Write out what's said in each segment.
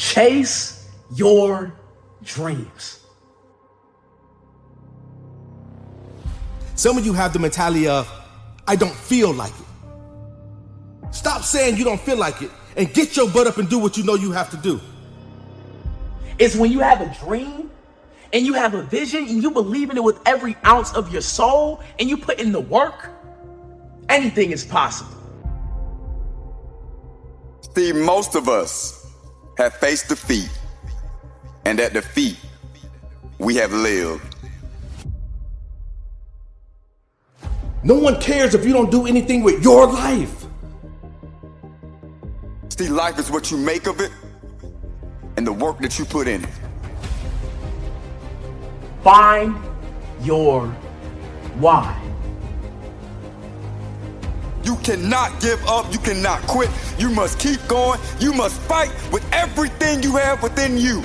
Chase your dreams. Some of you have the mentality of, I don't feel like it. Stop saying you don't feel like it and get your butt up and do what you know you have to do. It's when you have a dream and you have a vision and you believe in it with every ounce of your soul and you put in the work, anything is possible. See, most of us have faced defeat, and that defeat we have lived. No one cares if you don't do anything with your life. See, life is what you make of it and the work that you put in it. Find your why. You cannot give up. You cannot quit. You must keep going. You must fight with everything you have within you.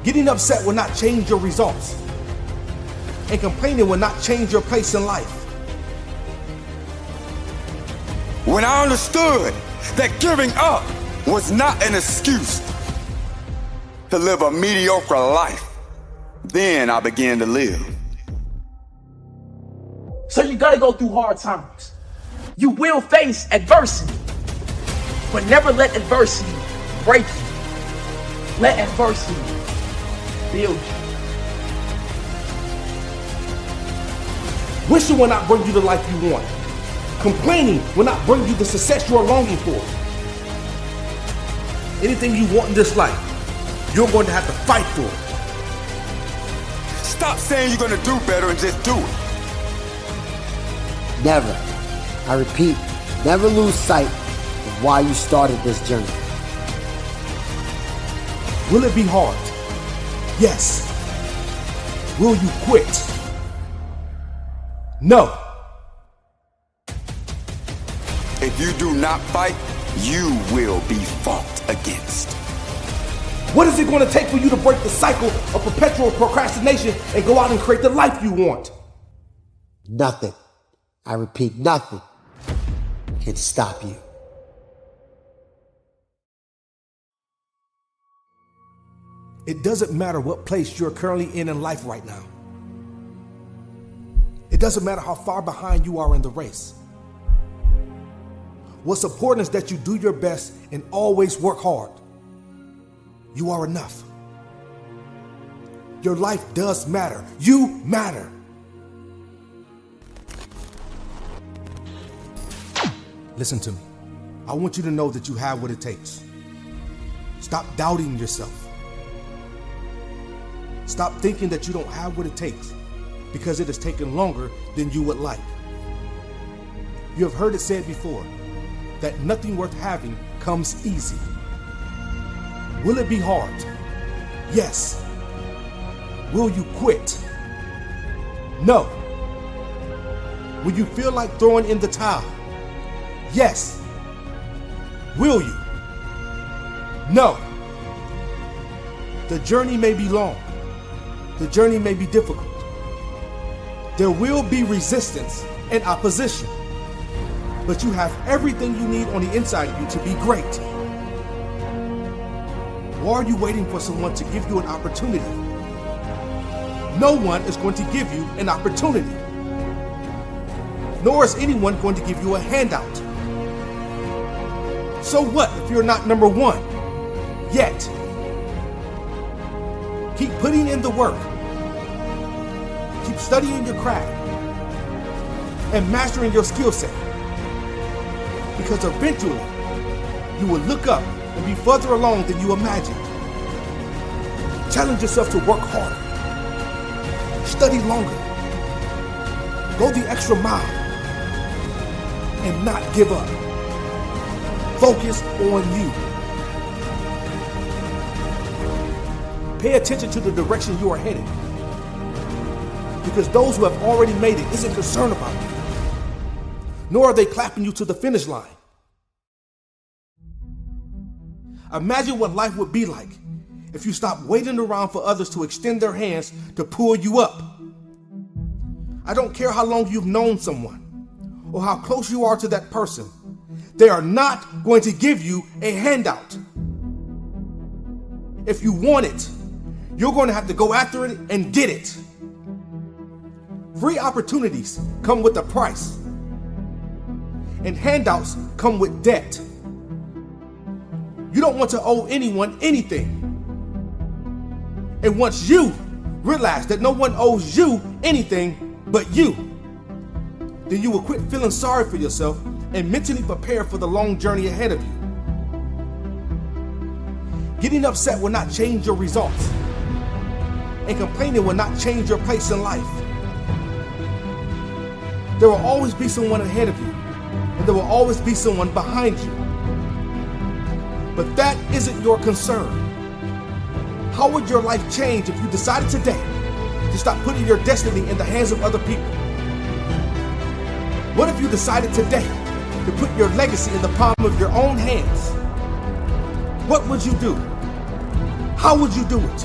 Getting upset will not change your results. And complaining will not change your place in life. When I understood that giving up was not an excuse to live a mediocre life, then I began to live. So you gotta go through hard times. You will face adversity, but never let adversity break you. Let adversity build you. Wishing will not bring you the life you want. Complaining will not bring you the success you are longing for. Anything you want in this life, you're going to have to fight for it. Stop saying you're gonna do better and just do it. Never, I repeat, never lose sight of why you started this journey. Will it be hard? Yes. Will you quit? No. If you do not fight, you will be fought against. What is it going to take for you to break the cycle of perpetual procrastination and go out and create the life you want? Nothing, I repeat, nothing can stop you. It doesn't matter what place you're currently in life right now. It doesn't matter how far behind you are in the race. What's important is that you do your best and always work hard. You are enough. Your life does matter. You matter. Listen to me. I want you to know that you have what it takes. Stop doubting yourself. Stop thinking that you don't have what it takes because it has taken longer than you would like. You have heard it said before that nothing worth having comes easy. Will it be hard? Yes. Will you quit? No. Will you feel like throwing in the towel? Yes. Will you? No. The journey may be long. The journey may be difficult. There will be resistance and opposition. But you have everything you need on the inside of you to be great. Why are you waiting for someone to give you an opportunity? No one is going to give you an opportunity. Nor is anyone going to give you a handout. So what if you're not number one yet? Keep putting in the work. Keep studying your craft and mastering your skill set. Because eventually, you will look up and be further along than you imagined. Challenge yourself to work harder. Study longer. Go the extra mile. And not give up. Focus on you. Pay attention to the direction you are headed. Because those who have already made it isn't concerned about you. Nor are they clapping you to the finish line. Imagine what life would be like if you stopped waiting around for others to extend their hands to pull you up. I don't care how long you've known someone or how close you are to that person. They are not going to give you a handout. If you want it, you're going to have to go after it and get it. Free opportunities come with a price, and handouts come with debt. You don't want to owe anyone anything. And once you realize that no one owes you anything but you, then you will quit feeling sorry for yourself and mentally prepare for the long journey ahead of you. Getting upset will not change your results, and complaining will not change your place in life. There will always be someone ahead of you, and there will always be someone behind you. But that isn't your concern. How would your life change if you decided today to stop putting your destiny in the hands of other people? What if you decided today to put your legacy in the palm of your own hands? What would you do? How would you do it?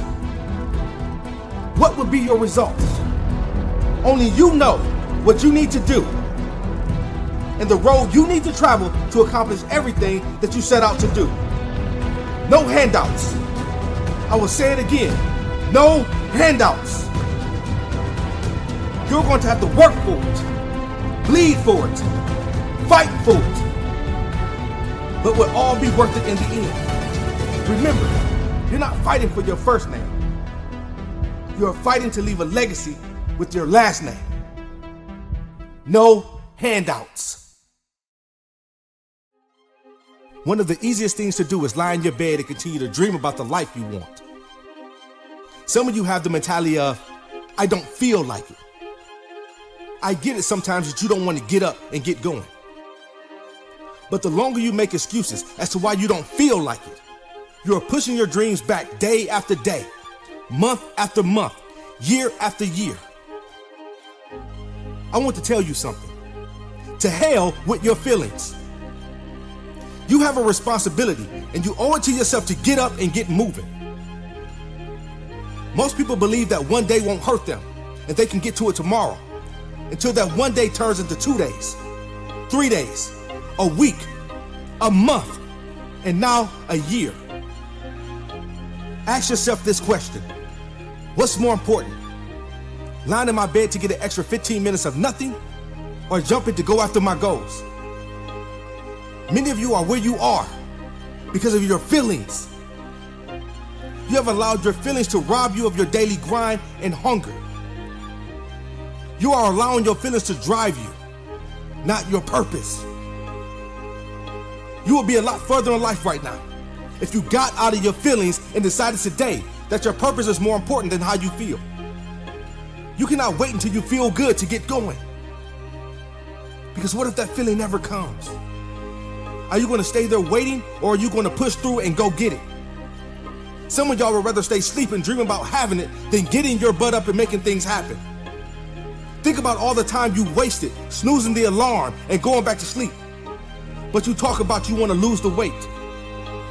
What would be your results? Only you know what you need to do and the road you need to travel to accomplish everything that you set out to do. No handouts. I will say it again. No handouts. You're going to have to work for it, bleed for it, fight for it, but will all be worth it in the end. Remember, you're not fighting for your first name. You're fighting to leave a legacy with your last name. No handouts. One of the easiest things to do is lie in your bed and continue to dream about the life you want. Some of you have the mentality of, I don't feel like it. I get it sometimes that you don't want to get up and get going. But the longer you make excuses as to why you don't feel like it, you are pushing your dreams back day after day, month after month, year after year. I want to tell you something. To hell with your feelings. You have a responsibility, and you owe it to yourself to get up and get moving. Most people believe that one day won't hurt them, and they can get to it tomorrow, until that one day turns into 2 days, 3 days, a week, a month, and now a year. Ask yourself this question. What's more important? Lying in my bed to get an extra 15 minutes of nothing, or jumping to go after my goals? Many of you are where you are because of your feelings. You have allowed your feelings to rob you of your daily grind and hunger. You are allowing your feelings to drive you, not your purpose. You will be a lot further in life right now if you got out of your feelings and decided today that your purpose is more important than how you feel. You cannot wait until you feel good to get going. Because what if that feeling never comes? Are you going to stay there waiting, or are you going to push through and go get it? Some of y'all would rather stay sleeping, dreaming about having it, than getting your butt up and making things happen. Think about all the time you wasted snoozing the alarm and going back to sleep. But you talk about you want to lose the weight,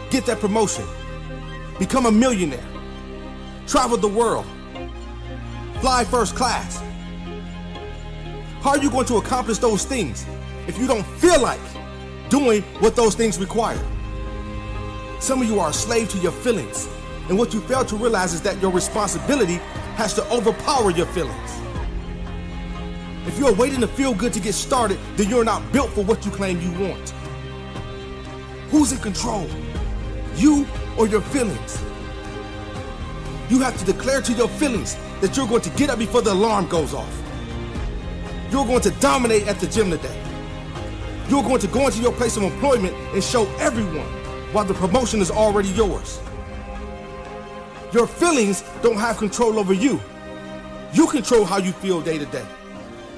get that promotion, become a millionaire, travel the world, fly first class. How are you going to accomplish those things if you don't feel like doing what those things require? Some of you are a slave to your feelings, and what you fail to realize is that your responsibility has to overpower your feelings. If you're waiting to feel good to get started, then you're not built for what you claim you want. Who's in control? You or your feelings? You have to declare to your feelings that you're going to get up before the alarm goes off. You're going to dominate at the gym today. You're going to go into your place of employment and show everyone why the promotion is already yours. Your feelings don't have control over you. You control how you feel day to day.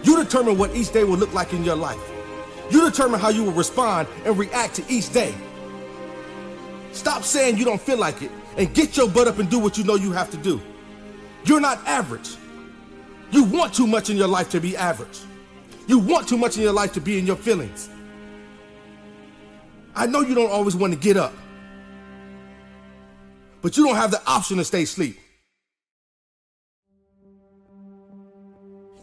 You determine what each day will look like in your life. You determine how you will respond and react to each day. Stop saying you don't feel like it and get your butt up and do what you know you have to do. You're not average. You want too much in your life to be average. You want too much in your life to be in your feelings. I know you don't always want to get up, but you don't have the option to stay asleep.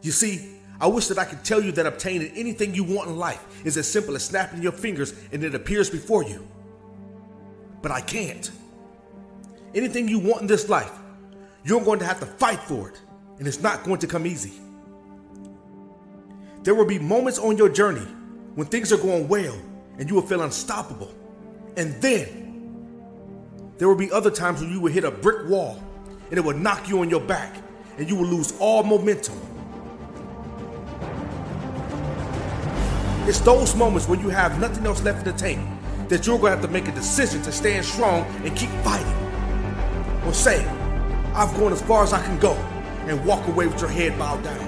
You see, I wish that I could tell you that obtaining anything you want in life is as simple as snapping your fingers and it appears before you. But I can't. Anything you want in this life, you're going to have to fight for it, and it's not going to come easy. There will be moments on your journey when things are going well and you will feel unstoppable. And then there will be other times when you will hit a brick wall and it will knock you on your back and you will lose all momentum. It's those moments when you have nothing else left in the tank that you're going to have to make a decision to stand strong and keep fighting. Or say, I've gone as far as I can go, and walk away with your head bowed down.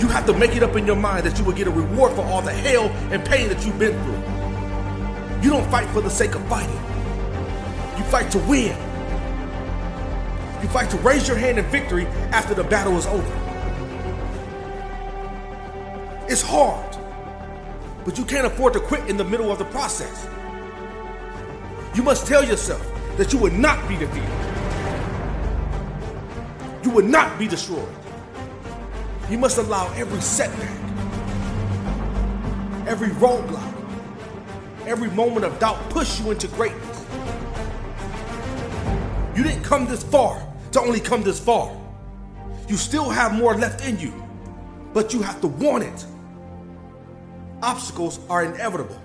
You have to make it up in your mind that you will get a reward for all the hell and pain that you've been through. You don't fight for the sake of fighting. You fight to win. You fight to raise your hand in victory after the battle is over. It's hard, but you can't afford to quit in the middle of the process. You must tell yourself that you will not be defeated. You will not be destroyed. You must allow every setback, every roadblock, every moment of doubt push you into greatness. You didn't come this far to only come this far. You still have more left in you, but you have to want it. Obstacles are inevitable.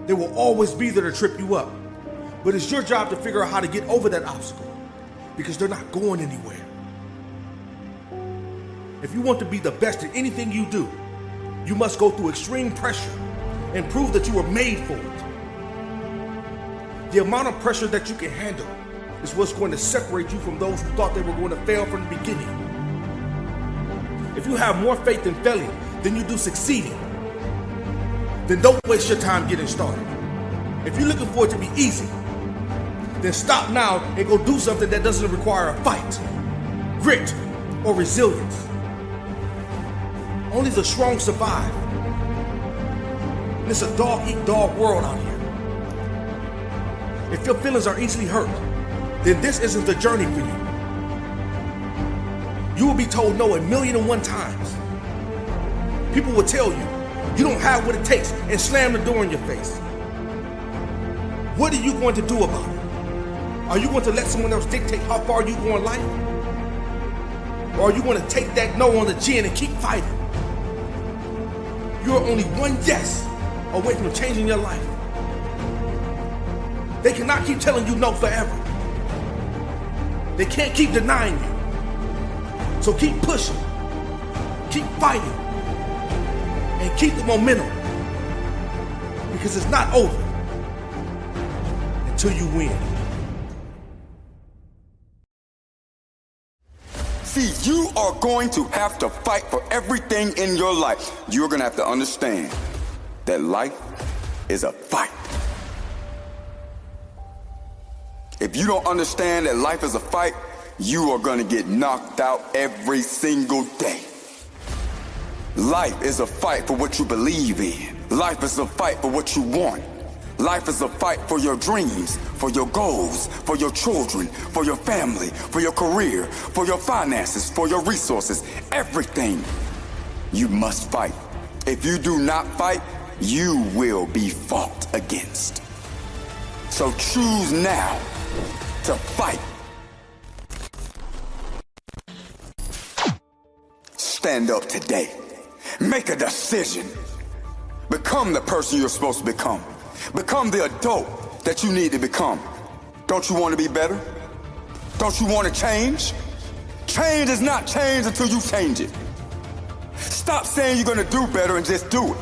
They will always be there to trip you up, but it's your job to figure out how to get over that obstacle, because they're not going anywhere. If you want to be the best at anything you do, you must go through extreme pressure and prove that you were made for it. The amount of pressure that you can handle is what's going to separate you from those who thought they were going to fail from the beginning. If you have more faith in failing than you do succeeding, then don't waste your time getting started. If you're looking for it to be easy, then stop now and go do something that doesn't require a fight, grit, or resilience. Only the strong survive. And it's a dog-eat-dog world out here. If your feelings are easily hurt, then this isn't the journey for you. You will be told no 1,000,001 times. People will tell you, you don't have what it takes, and slam the door in your face. What are you going to do about it? Are you going to let someone else dictate how far you go in life? Or are you going to take that no on the chin and keep fighting? You're only one yes away from changing your life. They cannot keep telling you no forever. They can't keep denying you. So keep pushing, keep fighting, and keep the momentum, because it's not over until you win. See, you are going to have to fight for everything in your life. You're going to have to understand that life is a fight. If you don't understand that life is a fight, you are going to get knocked out every single day. Life is a fight for what you believe in. Life is a fight for what you want. Life is a fight for your dreams, for your goals, for your children, for your family, for your career, for your finances, for your resources, everything. You must fight. If you do not fight, you will be fought against. So choose now to fight. Stand up today. Make a decision. Become the person you're supposed to become. Become the adult that you need to become. Don't you want to be better? Don't you want to change? Change is not change until you change it. Stop saying you're going to do better and just do it.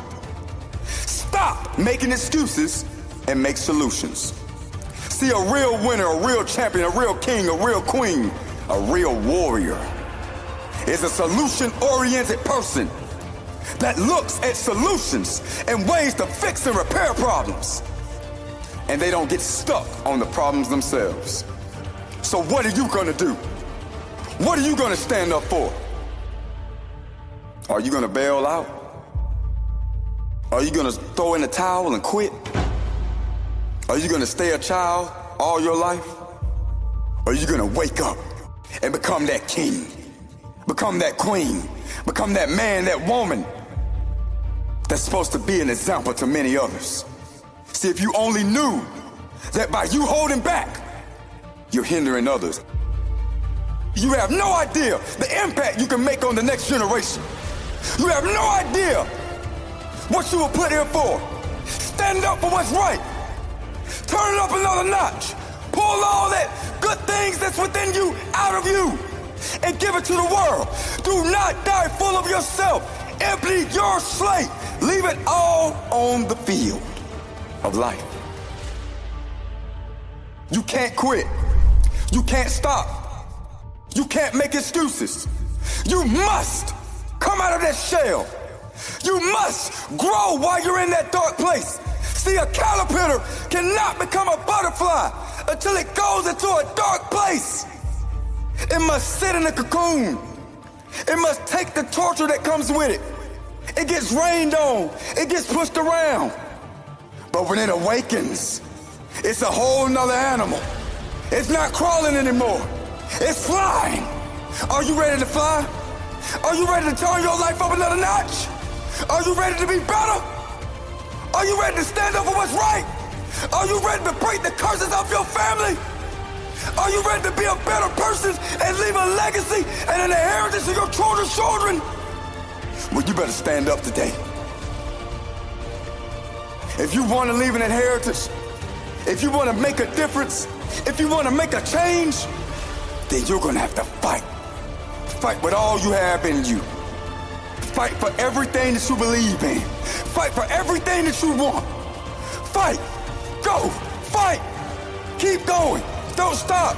Stop making excuses and make solutions. See, a real winner, a real champion, a real king, a real queen, a real warrior is a solution-oriented person that looks at solutions and ways to fix and repair problems. And they don't get stuck on the problems themselves. So what are you gonna do? What are you gonna stand up for? Are you gonna bail out? Are you gonna throw in the towel and quit? Are you gonna stay a child all your life? Or are you gonna wake up and become that king? Become that queen? Become that man, that woman that's supposed to be an example to many others? See, if you only knew that by you holding back, you're hindering others. You have no idea the impact you can make on the next generation. You have no idea what you were put here for. Stand up for what's right. Turn it up another notch. Pull all that good things that's within you out of you and give it to the world. Do not die full of yourself. Empty your slate. Leave it all on the field of life. You can't quit. You can't stop. You can't make excuses. You must come out of that shell. You must grow while you're in that dark place. See, a caterpillar cannot become a butterfly until it goes into a dark place. It must sit in a cocoon. It must take the torture that comes with it. It gets rained on. It gets pushed around. But when it awakens, it's a whole nother animal. It's not crawling anymore. It's flying. Are you ready to fly? Are you ready to turn your life up another notch? Are you ready to be better? Are you ready to stand up for what's right? Are you ready to break the curses off your family? Are you ready to be a better person and leave a legacy and an inheritance to your children's children? Well, you better stand up today. If you want to leave an inheritance, if you want to make a difference, if you want to make a change, then you're going to have to fight. Fight with all you have in you. Fight for everything that you believe in. Fight for everything that you want. Fight. Go. Fight. Keep going. Don't stop.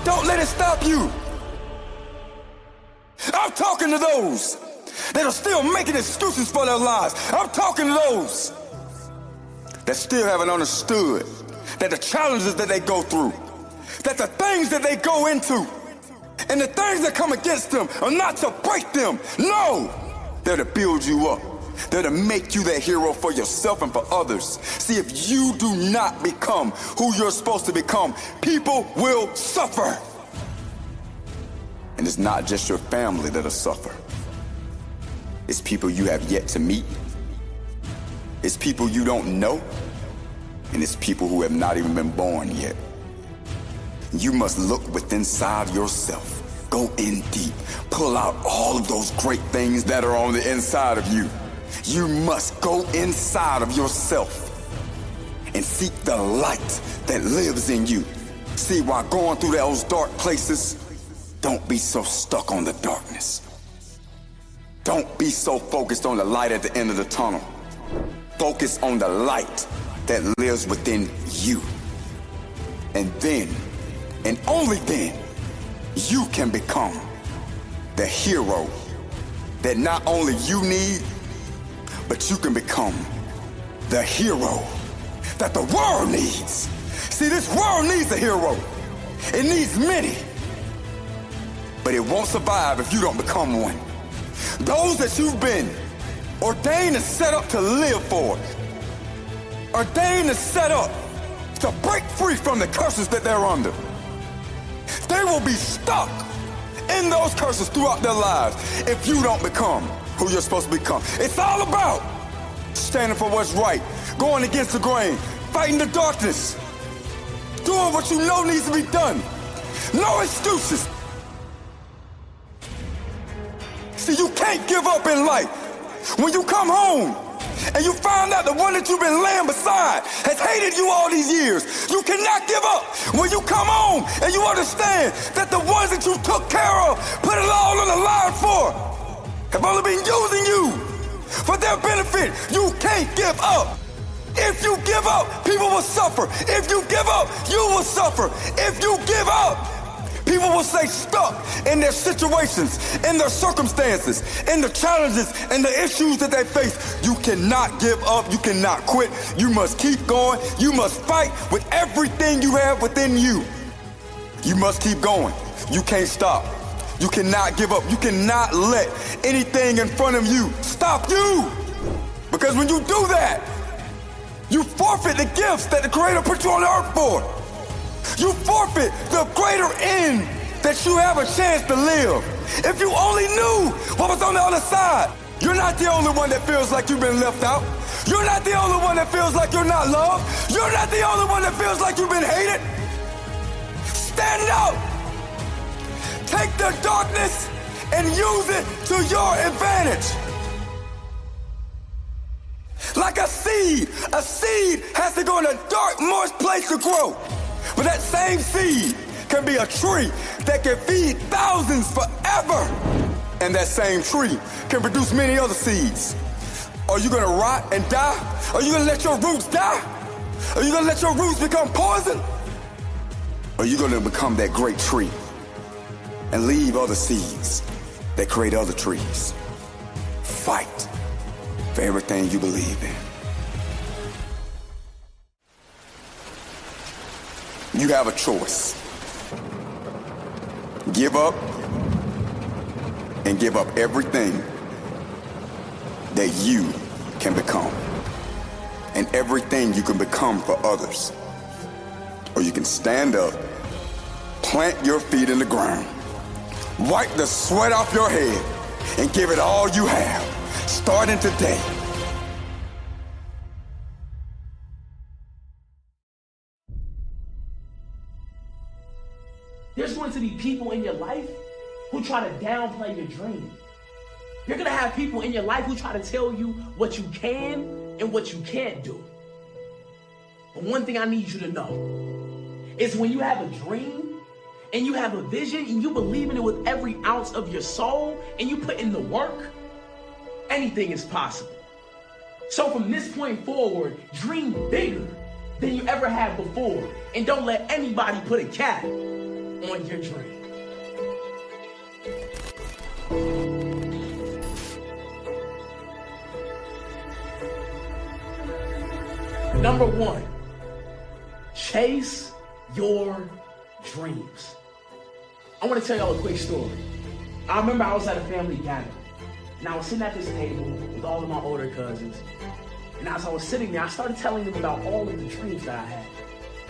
Don't let it stop you. I'm talking to those that are still making excuses for their lives. I'm talking to those that still haven't understood that the challenges that they go through, that the things that they go into, and the things that come against them are not to break them. No, they're to build you up. They're to make you that hero for yourself and for others. See, if you do not become who you're supposed to become, people will suffer. And it's not just your family that'll suffer. It's people you have yet to meet. It's people you don't know. And it's people who have not even been born yet. You must look within inside yourself. Go in deep. Pull out all of those great things that are on the inside of you. You must go inside of yourself and seek the light that lives in you. See, while going through those dark places, don't be so stuck on the darkness. Don't be so focused on the light at the end of the tunnel. Focus on the light that lives within you. And then, and only then, you can become the hero that not only you need, but you can become the hero that the world needs. See, this world needs a hero. It needs many. But it won't survive if you don't become one. Those that you've been ordained and set up to live for, ordained and set up to break free from the curses that they're under. They will be stuck in those curses throughout their lives if you don't become who you're supposed to become. It's all about standing for what's right, going against the grain, fighting the darkness, doing what you know needs to be done. No excuses. See, you can't give up in life. When you come home and you find out the one that you've been laying beside has hated you all these years, you cannot give up. When you come home and you understand that the ones that you took care of, put it all on the line for, have only been using you for their benefit, you can't give up. If you give up, people will suffer. If you give up, you will suffer. If you give up, people will stay stuck in their situations, in their circumstances, in the challenges and the issues that they face. You cannot give up. You cannot quit. You must keep going. You must fight with everything you have within you. You must keep going. You can't stop. You cannot give up. You cannot let anything in front of you stop you. Because when you do that, you forfeit the gifts that the Creator put you on the earth for. You forfeit the greater end that you have a chance to live. If you only knew what was on the other side, You're not the only one that feels like you've been left out. You're not the only one that feels like you're not loved. You're not the only one that feels like you've been hated. Stand up. Take the darkness and use it to your advantage. Like a seed has to go in a dark, moist place to grow. But that same seed can be a tree that can feed thousands forever. And that same tree can produce many other seeds. Are you gonna rot and die? Are you gonna let your roots die? Are you gonna let your roots become poison? Or are you gonna become that great tree and leave other seeds that create other trees? Fight for everything you believe in. You have a choice. Give up and give up everything that you can become and everything you can become for others. Or you can stand up, plant your feet in the ground, wipe the sweat off your head, and give it all you have, starting today. There's going to be people in your life who try to downplay your dream. You're going to have people in your life who try to tell you what you can and what you can't do. But one thing I need you to know is when you have a dream and you have a vision and you believe in it with every ounce of your soul and you put in the work, anything is possible. So from this point forward, dream bigger than you ever have before, and don't let anybody put a cap on your dream. Number one, chase your dreams. I want to tell y'all a quick story. I remember I was at a family gathering, and I was sitting at this table with all of my older cousins, and as I was sitting there, I started telling them about all of the dreams that I had.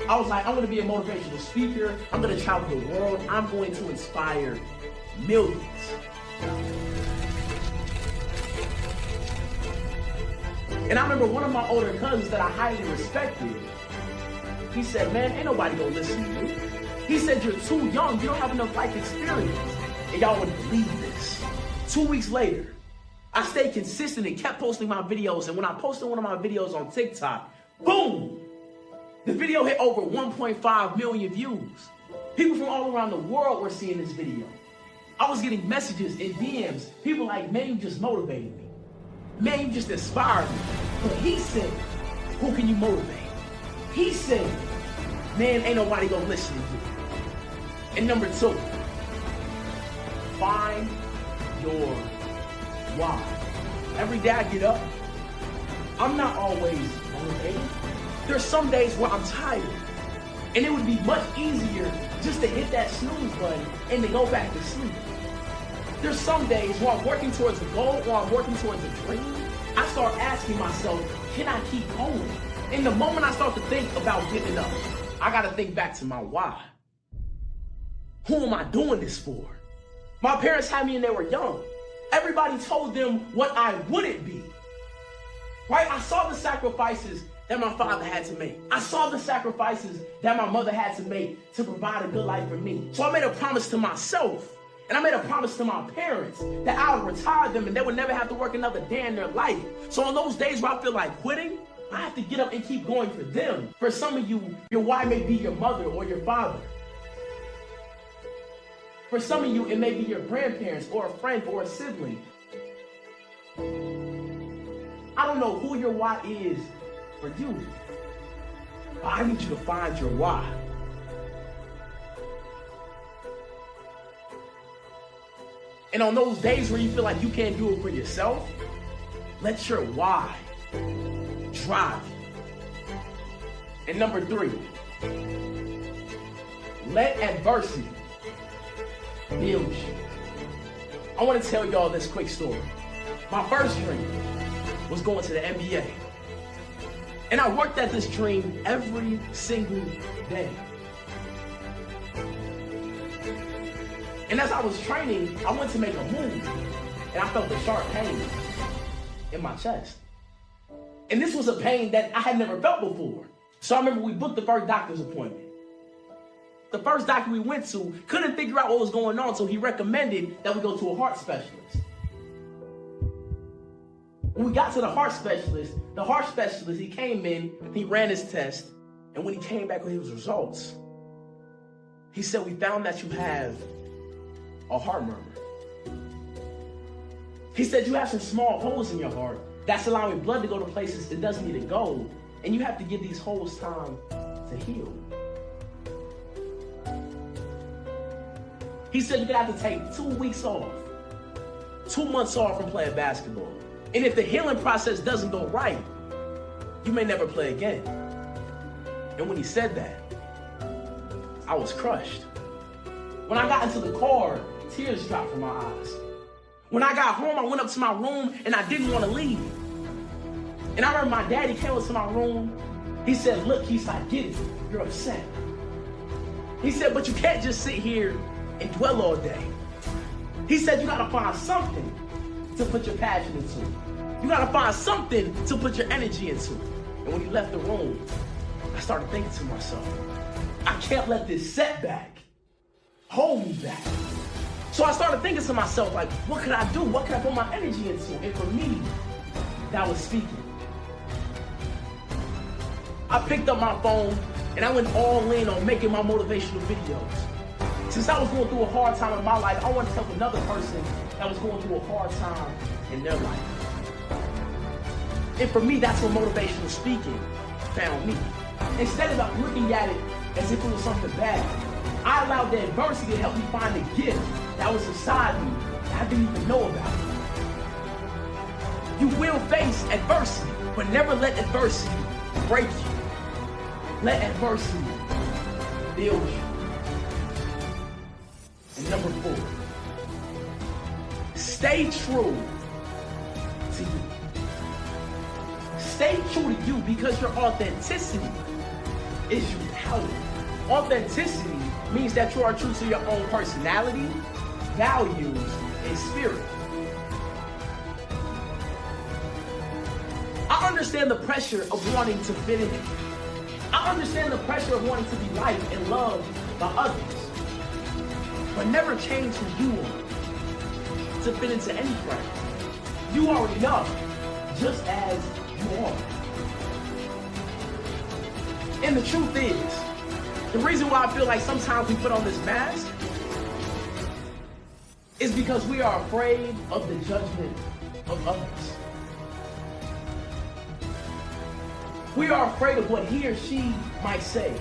I was like, I'm going to be a motivational speaker. I'm going to travel the world. I'm going to inspire millions. And I remember one of my older cousins that I highly respected, he said, man, ain't nobody gonna listen to you. He said, you're too young. You don't have enough life experience. And y'all wouldn't believe this. 2 weeks later, I stayed consistent and kept posting my videos. And when I posted one of my videos on TikTok, boom! The video hit over 1.5 million views. People from all around the world were seeing this video. I was getting messages and DMs. People like, man, you just motivated me. Man, you just inspired me. But he said, who can you motivate? He said, man, ain't nobody gonna listen to you. And number two, find your why. Every day I get up, I'm not always motivated. There's some days where I'm tired. And it would be much easier just to hit that snooze button and to go back to sleep. There's some days where I'm working towards a goal or I'm working towards a dream. I start asking myself, can I keep going? And the moment I start to think about giving up, I got to think back to my why. Who am I doing this for? My parents had me when they were young. Everybody told them what I wouldn't be. Right? I saw the sacrifices that my father had to make. I saw the sacrifices that my mother had to make to provide a good life for me. So I made a promise to myself, and I made a promise to my parents that I would retire them and they would never have to work another day in their life. So on those days where I feel like quitting, I have to get up and keep going for them. For some of you, your why may be your mother or your father. For some of you, it may be your grandparents or a friend or a sibling. I don't know who your why is for you, but I need you to find your why. And on those days where you feel like you can't do it for yourself, let your why drive you. And number three, let adversity build you. I want to tell y'all this quick story. My first dream was going to the NBA. And I worked at this dream every single day. And as I was training, I went to make a move, and I felt the sharp pain. in my chest. And this was a pain that I had never felt before. So I remember we booked the first doctor's appointment. The first doctor we went to couldn't figure out what was going on, so he recommended that we go to a heart specialist. When we got to the heart specialist, he came in, he ran his test, and when he came back with his results, he said, "We found that you have a heart murmur." He said, "You have some small holes in your heart that's allowing blood to go to places it doesn't need to go, and you have to give these holes time to heal." He said you're gonna have to take 2 weeks off, 2 months off from playing basketball. And if the healing process doesn't go right, you may never play again. And when he said that, I was crushed. When I got into the car, tears dropped from my eyes. When I got home, I went up to my room and I didn't want to leave. And I remember my daddy came into my room. He said, "Look," he said, "I get it. You're upset." He said, "But you can't just sit here and dwell all day." He said, "You gotta find something to put your passion into. You gotta find something to put your energy into." And when he left the room, I started thinking to myself, I can't let this setback hold me back. So I started thinking to myself, like, what could I do? What could I put my energy into? And for me, that was speaking. I picked up my phone and I went all in on making my motivational videos. Since I was going through a hard time in my life, I wanted to help another person that was going through a hard time in their life. And for me, that's where motivational speaking found me. Instead of looking at it as if it was something bad, I allowed the adversity to help me find a gift that was inside me that I didn't even know about. You will face adversity, but never let adversity break you. Let adversity build you. And number 4, stay true to you. Stay true to you because your authenticity is your power. Authenticity means that you are true to your own personality, values, and spirit. I understand the pressure of wanting to fit in. I understand the pressure of wanting to be liked and loved by others. But never change who you are to fit into any frame. You are enough just as you are. And the truth is, the reason why I feel like sometimes we put on this mask is because we are afraid of the judgment of others. We are afraid of what he or she might say.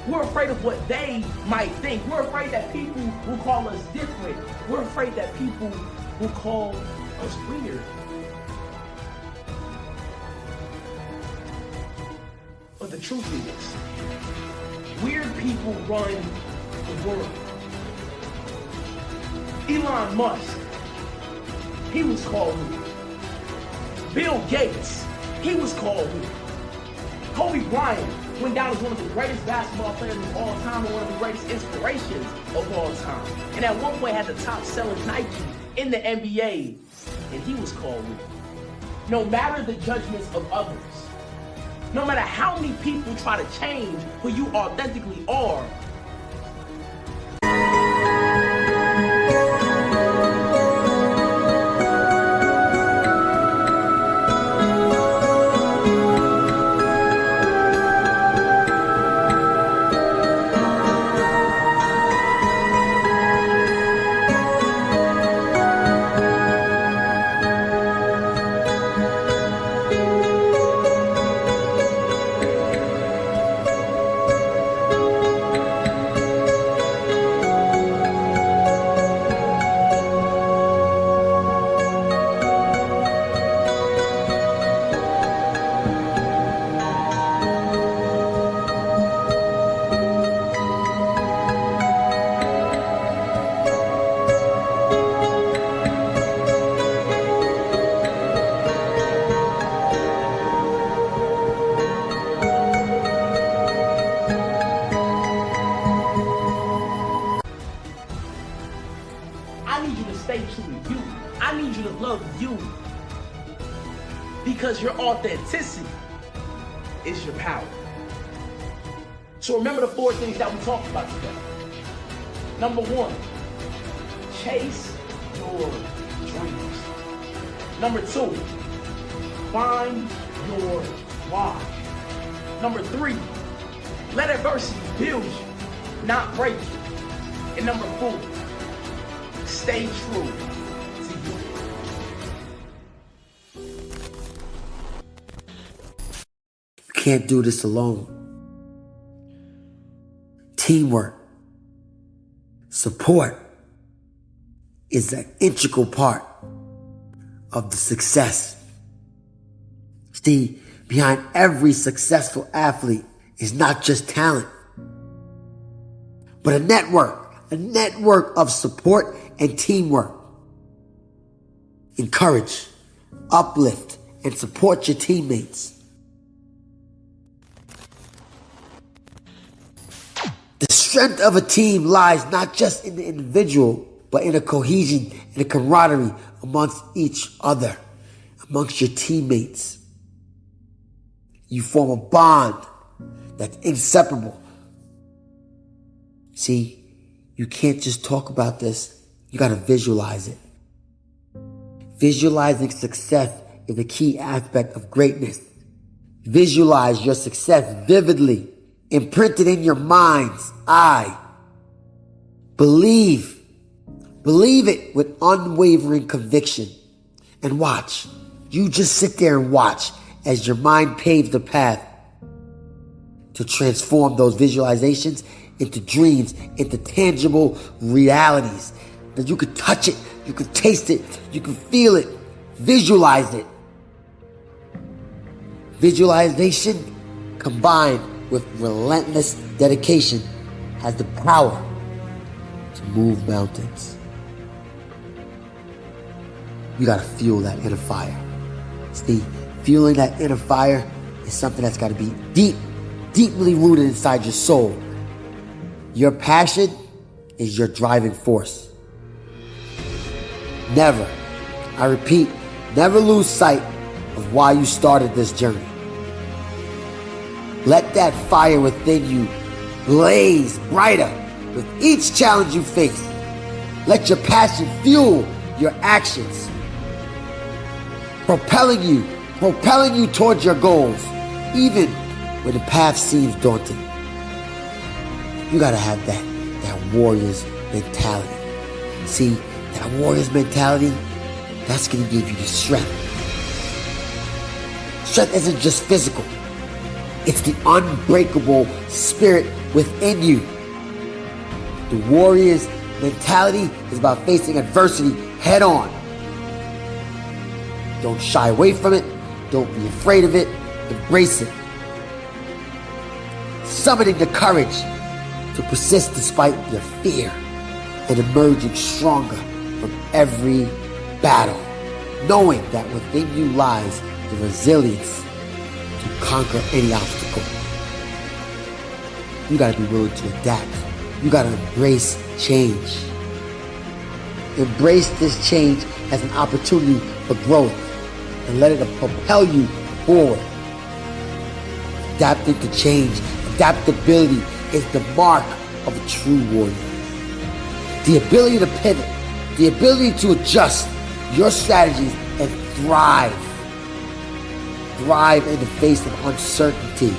We're afraid of what they might think. We're afraid that people will call us different. We're afraid that people will call us weird. But the truth is, weird people run the world. Elon Musk, he was called weird. Bill Gates, he was called weird. Kobe Bryant went down as one of the greatest basketball players of all time and one of the greatest inspirations of all time. And at one point had the top selling Nike in the NBA, and he was called weird. No matter the judgments of others, no matter how many people try to change who you authentically are, because your authenticity is your power. So remember the 4 things that we talked about today. Number 1, chase your dreams. Number 2, find your why. Number 3, let adversity build you, not break you. And number 4, stay true to you. You can't do this alone. Teamwork, support is an integral part of the success. See, behind every successful athlete is not just talent, but a network of support and teamwork. Encourage, uplift, and support your teammates. The strength of a team lies not just in the individual, but in a cohesion and a camaraderie amongst each other, amongst your teammates. You form a bond that's inseparable. See, you can't just talk about this. You got to visualize it. Visualizing success is a key aspect of greatness. Visualize your success vividly, imprinted in your mind's eye. Believe it with unwavering conviction. And watch. You just sit there and watch as your mind paves the path to transform those visualizations into dreams, into tangible realities. That you could touch it, you could taste it, you can feel it, visualize it. Visualization combined with relentless dedication has the power to move mountains. You gotta fuel that inner fire. See, fueling that inner fire is something that's gotta be deeply rooted inside your soul. Your passion is your driving force. Never, I repeat, never lose sight of why you started this journey. Let that fire within you blaze brighter with each challenge you face. Let your passion fuel your actions, propelling you towards your goals, even when the path seems daunting. You gotta have that warrior's mentality. See, that warrior's mentality, that's gonna give you the strength. Strength isn't just physical. It's the unbreakable spirit within you. The warrior's mentality is about facing adversity head on. Don't shy away from it. Don't be afraid of it. Embrace it. Summoning the courage to persist despite your fear and emerging stronger from every battle, knowing that within you lies the resilience to conquer any obstacle. You gotta be willing to adapt. You gotta embrace change. Embrace this change as an opportunity for growth and let it propel you forward. Adapting to change, adaptability is the mark of a true warrior. The ability to pivot, the ability to adjust your strategies and thrive. Thrive in the face of uncertainty.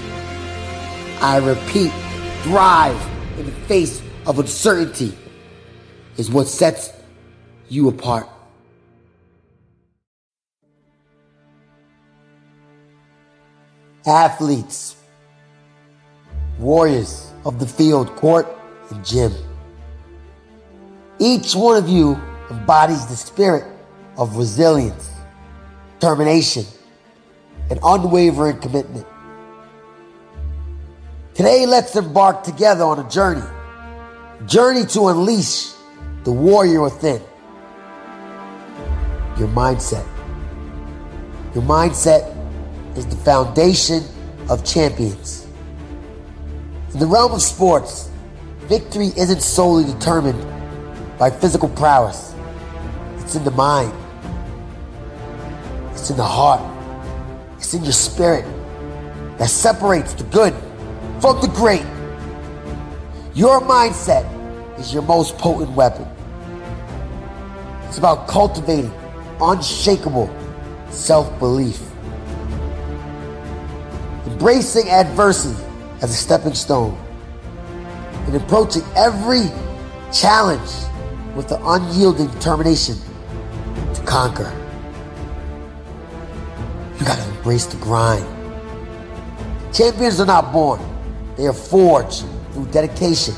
I repeat, thrive in the face of uncertainty is what sets you apart. Athletes, warriors of the field, court, and gym. Each one of you embodies the spirit of resilience, determination, and unwavering commitment. Today, let's embark together on a journey to unleash the warrior within. Your mindset. Your mindset is the foundation of champions. In the realm of sports, victory isn't solely determined by physical prowess. It's in the mind. It's in the heart. It's in your spirit that separates the good from the great. Your mindset is your most potent weapon. It's about cultivating unshakable self-belief, embracing adversity as a stepping stone, and approaching every challenge with the unyielding determination to conquer. You gotta embrace the grind. Champions are not born. They are forged through dedication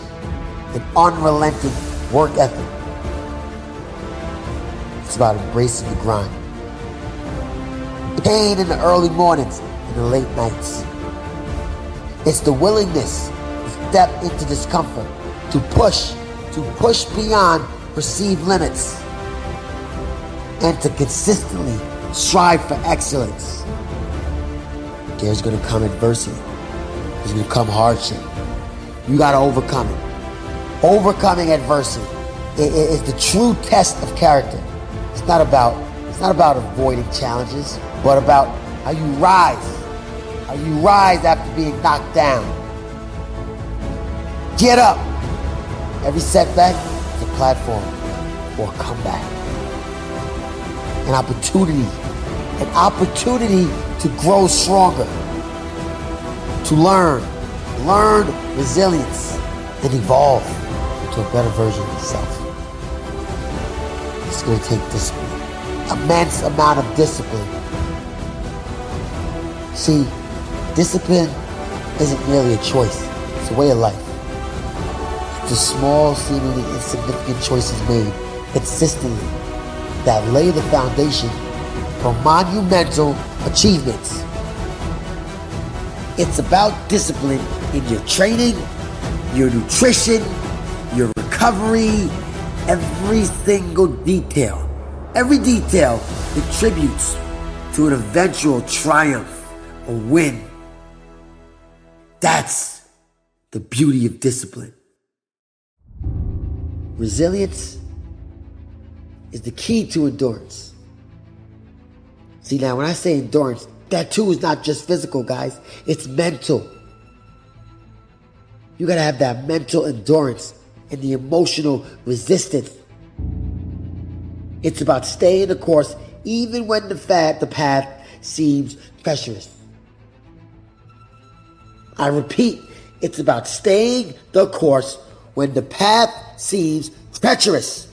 and unrelenting work ethic. It's about embracing the grind. Pain in the early mornings and the late nights. It's the willingness to step into discomfort, to push beyond perceived limits, and to consistently strive for excellence. There's gonna come adversity. There's gonna come hardship. You gotta overcome it. Overcoming adversity is the true test of character. It's not about avoiding challenges, but about how you rise. How you rise after being knocked down. Get up. Every setback is a platform for a comeback. An opportunity to grow stronger, to learn resilience, and evolve into a better version of yourself. It's going to take discipline, immense amount of discipline. See, discipline isn't merely a choice, it's a way of life. It's the small, seemingly insignificant choices made consistently that lay the foundation for monumental achievements. It's about discipline in your training, your nutrition, your recovery, every single detail. Every detail contributes to an eventual triumph, a win. That's the beauty of discipline. Resilience is the key to endurance. See, now when I say endurance, that too is not just physical, guys. It's mental. You gotta have that mental endurance and the emotional resistance. It's about staying the course even when the path seems treacherous. I repeat, it's about staying the course when the path seems treacherous.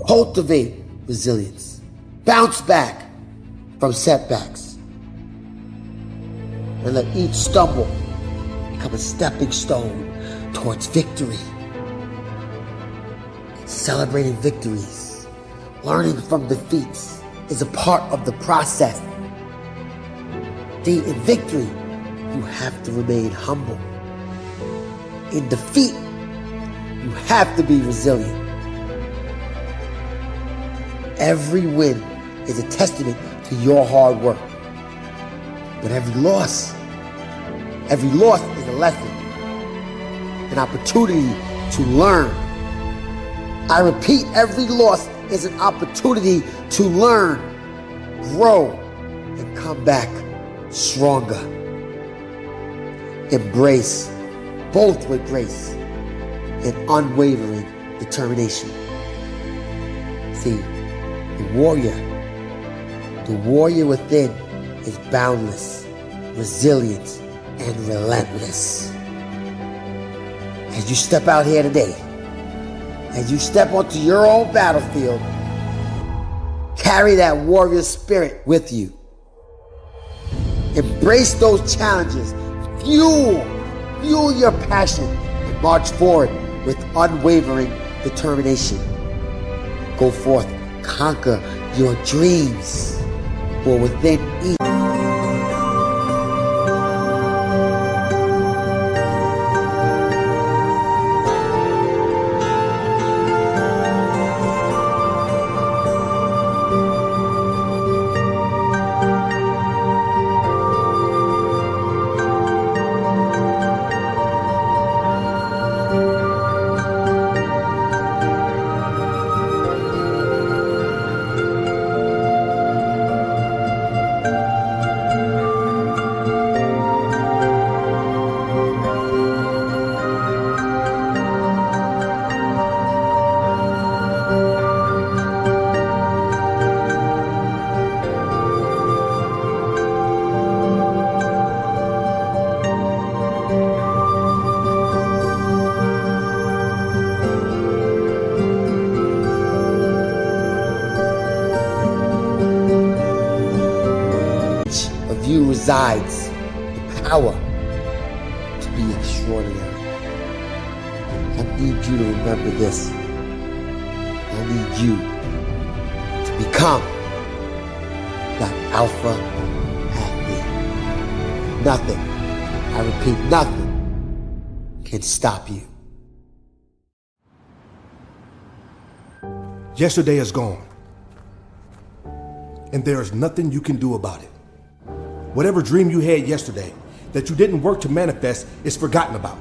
Cultivate resilience. Bounce back from setbacks. And let each stumble become a stepping stone towards victory. Celebrating victories, learning from defeats is a part of the process. See, in victory, you have to remain humble. In defeat, you have to be resilient. Every win is a testament to your hard work. But every loss is a lesson, an opportunity to learn. I repeat, every loss is an opportunity to learn, grow, and come back stronger. Embrace, both with grace and unwavering determination. See, the warrior within is boundless, resilient, and relentless. As you step out here today, as you step onto your own battlefield, carry that warrior spirit with you. Embrace those challenges. Fuel your passion and march forward with unwavering determination. Go forth, conquer your dreams, for within each you resides the power to be extraordinary. I need you to remember this. I need you to become that alpha athlete. Nothing, I repeat, nothing can stop you. Yesterday is gone, and there is nothing you can do about it. Whatever dream you had yesterday that you didn't work to manifest is forgotten about.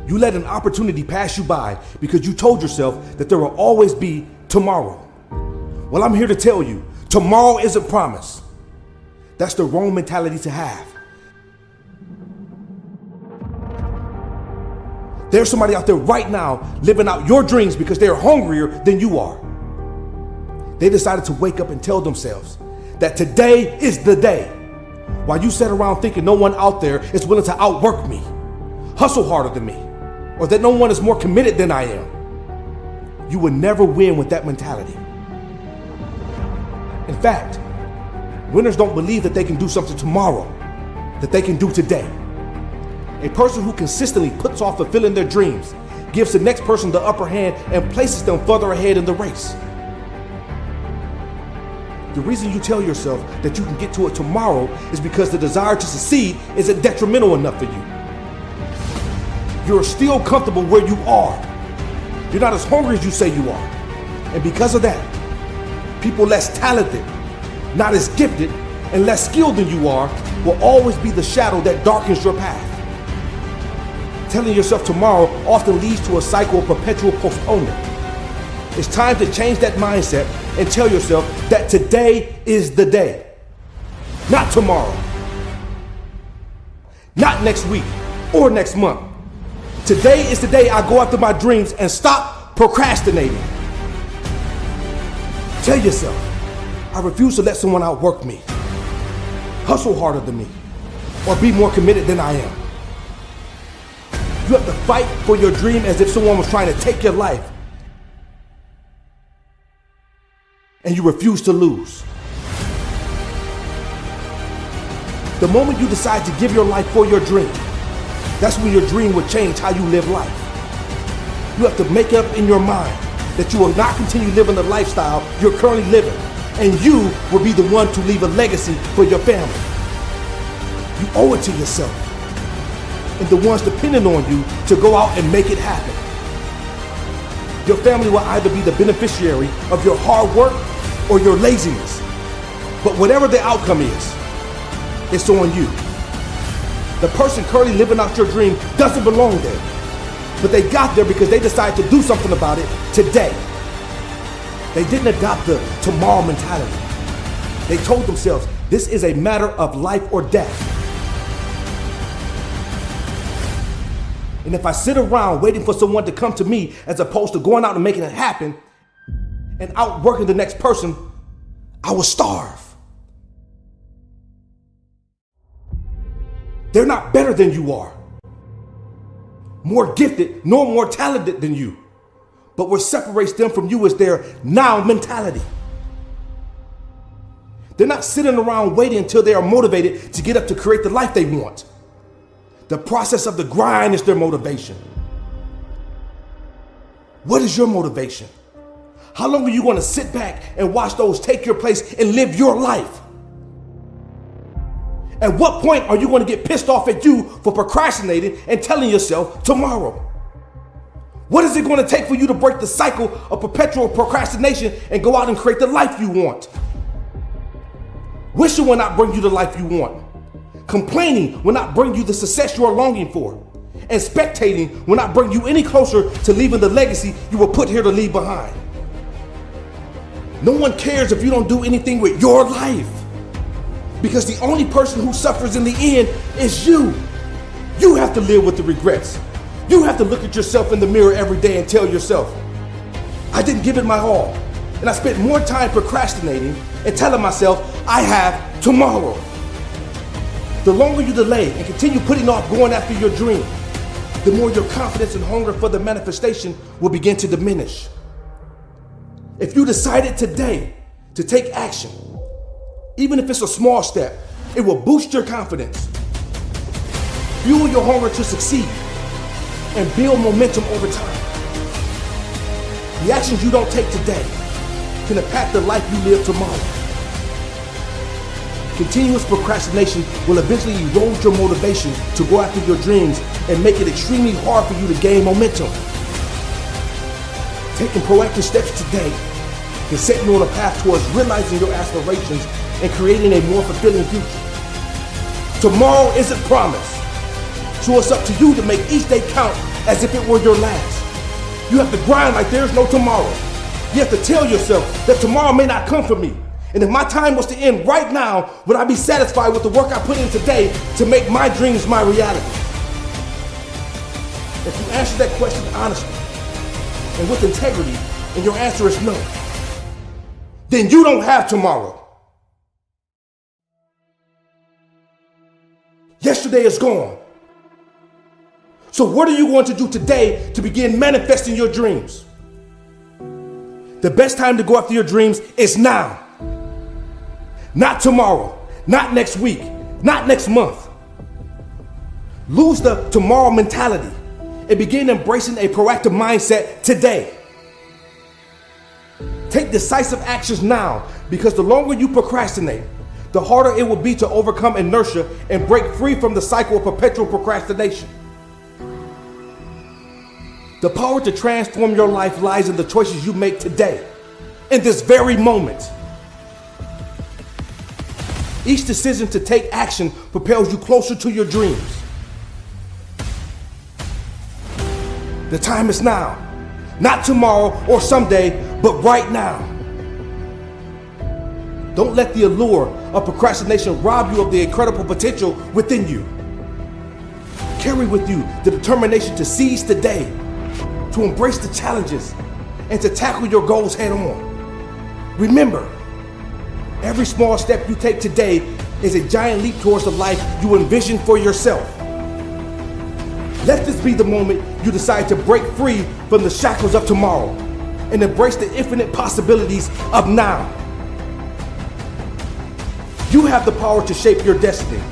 You let an opportunity pass you by because you told yourself that there will always be tomorrow. Well, I'm here to tell you, tomorrow isn't promised. That's the wrong mentality to have. There's somebody out there right now living out your dreams because they're hungrier than you are. They decided to wake up and tell themselves that today is the day. While you sat around thinking no one out there is willing to outwork me, hustle harder than me, or that no one is more committed than I am. You will never win with that mentality. In fact, winners don't believe that they can do something tomorrow that they can do today. A person who consistently puts off fulfilling their dreams gives the next person the upper hand and places them further ahead in the race. The reason you tell yourself that you can get to it tomorrow is because the desire to succeed isn't detrimental enough for you. You're still comfortable where you are. You're not as hungry as you say you are. And because of that, people less talented, not as gifted, and less skilled than you are will always be the shadow that darkens your path. Telling yourself tomorrow often leads to a cycle of perpetual postponement. It's time to change that mindset and tell yourself that today is the day. Not tomorrow. Not next week or next month. Today is the day I go after my dreams and stop procrastinating. Tell yourself, I refuse to let someone outwork me, hustle harder than me, or be more committed than I am. You have to fight for your dream as if someone was trying to take your life. And you refuse to lose. The moment you decide to give your life for your dream, that's when your dream will change how you live life. You have to make up in your mind that you will not continue living the lifestyle you're currently living, and you will be the one to leave a legacy for your family. You owe it to yourself and the ones depending on you to go out and make it happen. Your family will either be the beneficiary of your hard work or your laziness. But whatever the outcome is, it's on you. The person currently living out your dream doesn't belong there, but they got there because they decided to do something about it today. They didn't adopt the tomorrow mentality. They told themselves, this is a matter of life or death. And if I sit around waiting for someone to come to me as opposed to going out and making it happen and outworking the next person, I will starve. They're not better than you are, more gifted nor more talented than you. But what separates them from you is their now mentality. They're not sitting around waiting until they are motivated to get up to create the life they want. The process of the grind is their motivation. What is your motivation? How long are you going to sit back and watch those take your place and live your life? At what point are you going to get pissed off at you for procrastinating and telling yourself tomorrow? What is it going to take for you to break the cycle of perpetual procrastination and go out and create the life you want? Wishing will not bring you the life you want. Complaining will not bring you the success you are longing for. And spectating will not bring you any closer to leaving the legacy you were put here to leave behind. No one cares if you don't do anything with your life, because the only person who suffers in the end is you. You have to live with the regrets. You have to look at yourself in the mirror every day and tell yourself, I didn't give it my all, and I spent more time procrastinating and telling myself I have tomorrow. The longer you delay and continue putting off going after your dream, the more your confidence and hunger for the manifestation will begin to diminish. If you decided today to take action. Even if it's a small step, it will boost your confidence, fuel your hunger to succeed, and build momentum over time. The actions you don't take today can impact the life you live tomorrow. Continuous procrastination will eventually erode your motivation to go after your dreams and make it extremely hard for you to gain momentum. Taking proactive steps today can set you on a path towards realizing your aspirations and creating a more fulfilling future. Tomorrow isn't promised, so it's up to you to make each day count as if it were your last. You have to grind like there's no tomorrow. You have to tell yourself that tomorrow may not come for me. And if my time was to end right now, would I be satisfied with the work I put in today to make my dreams my reality? If you answer that question honestly and with integrity, and your answer is no, then you don't have tomorrow. Yesterday is gone. So what are you going to do today to begin manifesting your dreams? The best time to go after your dreams is now. Not tomorrow, not next week, not next month. Lose the tomorrow mentality and begin embracing a proactive mindset today. Take decisive actions now, because the longer you procrastinate, the harder it will be to overcome inertia and break free from the cycle of perpetual procrastination. The power to transform your life lies in the choices you make today, in this very moment. Each decision to take action propels you closer to your dreams. The time is now, not tomorrow or someday, but right now. Don't let the allure of procrastination rob you of the incredible potential within you. Carry with you the determination to seize the day, to embrace the challenges, and to tackle your goals head on. Remember, every small step you take today is a giant leap towards the life you envision for yourself. Let this be the moment you decide to break free from the shackles of tomorrow and embrace the infinite possibilities of now. You have the power to shape your destiny,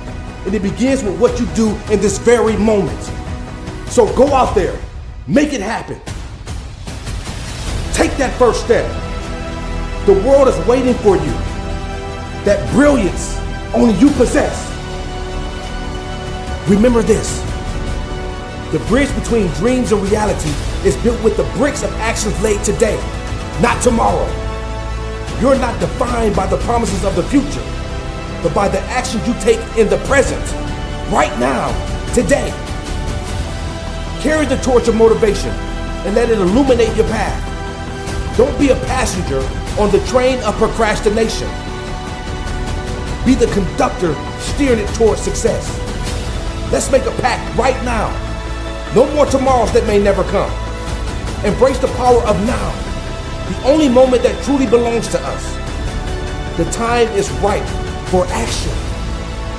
and it begins with what you do in this very moment. So go out there, make it happen. Take that first step. The world is waiting for you. That brilliance only you possess. Remember this: the bridge between dreams and reality is built with the bricks of actions laid today, not tomorrow. You're not defined by the promises of the future, but by the actions you take in the present, right now, today. Carry the torch of motivation and let it illuminate your path. Don't be a passenger on the train of procrastination. Be the conductor steering it towards success. Let's make a pact right now. No more tomorrows that may never come. Embrace the power of now, the only moment that truly belongs to us. The time is right for action,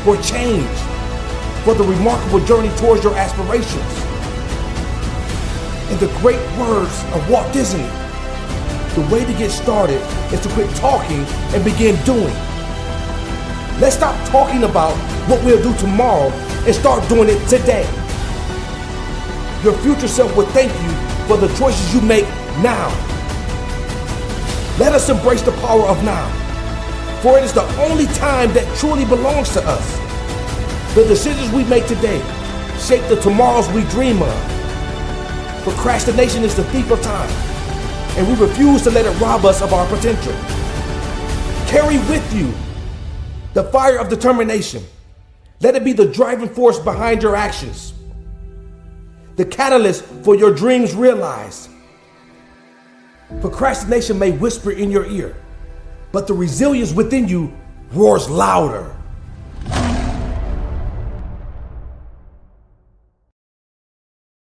for change, for the remarkable journey towards your aspirations. In the great words of Walt Disney, the way to get started is to quit talking and begin doing. Let's stop talking about what we'll do tomorrow and start doing it today. Your future self will thank you for the choices you make now. Let us embrace the power of now, for it is the only time that truly belongs to us. The decisions we make today shape the tomorrows we dream of. Procrastination is the thief of time, and we refuse to let it rob us of our potential. Carry with you the fire of determination. Let it be the driving force behind your actions, the catalyst for your dreams realized. Procrastination may whisper in your ear, but the resilience within you roars louder.